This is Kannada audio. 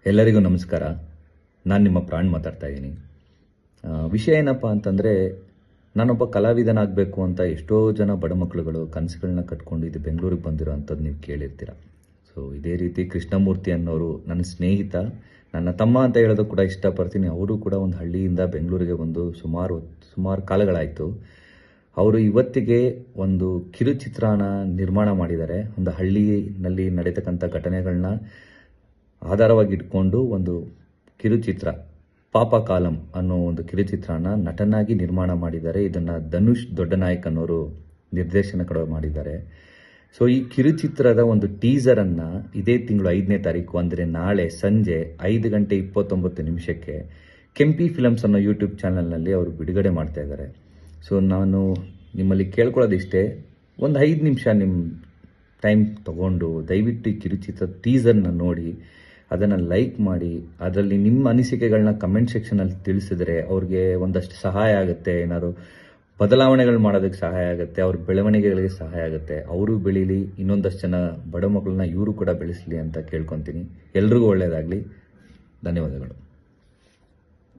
ಎಲ್ಲರಿಗೂ ನಮಸ್ಕಾರ. ನಾನು ನಿಮ್ಮ ಪ್ರಾಣ್ ಮಾತಾಡ್ತಾ ಇದ್ದೀನಿ. ವಿಷಯ ಏನಪ್ಪ ಅಂತಂದರೆ, ನಾನೊಬ್ಬ ಕಲಾವಿದನಾಗಬೇಕು ಅಂತ ಎಷ್ಟೋ ಜನ ಬಡ ಮಕ್ಕಳುಗಳು ಕನಸುಗಳನ್ನ ಕಟ್ಕೊಂಡು ಇದು ಬೆಂಗಳೂರಿಗೆ ಬಂದಿರೋ ಅಂಥದ್ದು ನೀವು ಕೇಳಿರ್ತೀರ. ಸೊ ಇದೇ ರೀತಿ ಕೃಷ್ಣಮೂರ್ತಿ ಅನ್ನೋರು ನನ್ನ ಸ್ನೇಹಿತ, ನನ್ನ ತಮ್ಮ ಅಂತ ಹೇಳೋದು ಕೂಡ ಇಷ್ಟಪಡ್ತೀನಿ. ಅವರು ಕೂಡ ಒಂದು ಹಳ್ಳಿಯಿಂದ ಬೆಂಗಳೂರಿಗೆ ಬಂದು ಸುಮಾರು ಕಾಲಗಳಾಯಿತು. ಅವರು ಇವತ್ತಿಗೆ ಒಂದು ಕಿರುಚಿತ್ರನ ನಿರ್ಮಾಣ ಮಾಡಿದ್ದಾರೆ. ಒಂದು ಹಳ್ಳಿನಲ್ಲಿ ನಡೀತಕ್ಕಂಥ ಘಟನೆಗಳನ್ನ ಆಧಾರವಾಗಿ ಇಟ್ಕೊಂಡು ಒಂದು ಕಿರುಚಿತ್ರ ಪಾಪ ಕಾಲಂ ಅನ್ನೋ ಒಂದು ಕಿರುಚಿತ್ರನ ನಟನಾಗಿ ನಿರ್ಮಾಣ ಮಾಡಿದ್ದಾರೆ. ಇದನ್ನು ಧನುಷ್ ದೊಡ್ಡನಾಯಕ್ ಅನ್ನೋರು ನಿರ್ದೇಶನ ಮಾಡಿದ್ದಾರೆ. ಸೊ ಈ ಕಿರುಚಿತ್ರದ ಒಂದು ಟೀಸರನ್ನು ಇದೇ ತಿಂಗಳು 5ನೇ ತಾರೀಕು ಅಂದರೆ ನಾಳೆ ಸಂಜೆ 5:29 ಕೆಂಪಿ ಫಿಲಮ್ಸ್ ಅನ್ನೋ ಯೂಟ್ಯೂಬ್ ಚಾನಲ್ನಲ್ಲಿ ಅವರು ಬಿಡುಗಡೆ ಮಾಡ್ತಾ ಇದ್ದಾರೆ. ಸೊ ನಾನು ನಿಮ್ಮಲ್ಲಿ ಕೇಳ್ಕೊಳ್ಳೋದಿಷ್ಟೇ, ಒಂದು 5 ನಿಮಿಷ ನಿಮ್ಮ ಟೈಮ್ ತಗೊಂಡು ದಯವಿಟ್ಟು ಈ ಕಿರುಚಿತ್ರ ಟೀಸರ್ನ ನೋಡಿ, ಅದನ್ನು ಲೈಕ್ ಮಾಡಿ, ಅದರಲ್ಲಿ ನಿಮ್ಮ ಅನಿಸಿಕೆಗಳನ್ನ ಕಮೆಂಟ್ ಸೆಕ್ಷನಲ್ಲಿ ತಿಳಿಸಿದ್ರೆ ಅವ್ರಿಗೆ ಒಂದಷ್ಟು ಸಹಾಯ ಆಗುತ್ತೆ, ಏನಾದ್ರು ಬದಲಾವಣೆಗಳು ಮಾಡೋದಕ್ಕೆ ಸಹಾಯ ಆಗುತ್ತೆ, ಅವ್ರ ಬೆಳವಣಿಗೆಗಳಿಗೆ ಸಹಾಯ ಆಗುತ್ತೆ, ಅವರು ಬೆಳೀಲಿ, ಇನ್ನೊಂದಷ್ಟು ಜನ ಬಡ ಮಕ್ಕಳನ್ನ ಇವರು ಕೂಡ ಬೆಳೆಸಲಿ ಅಂತ ಕೇಳ್ಕೊತೀನಿ. ಎಲ್ರಿಗೂ ಒಳ್ಳೆಯದಾಗಲಿ. ಧನ್ಯವಾದಗಳು.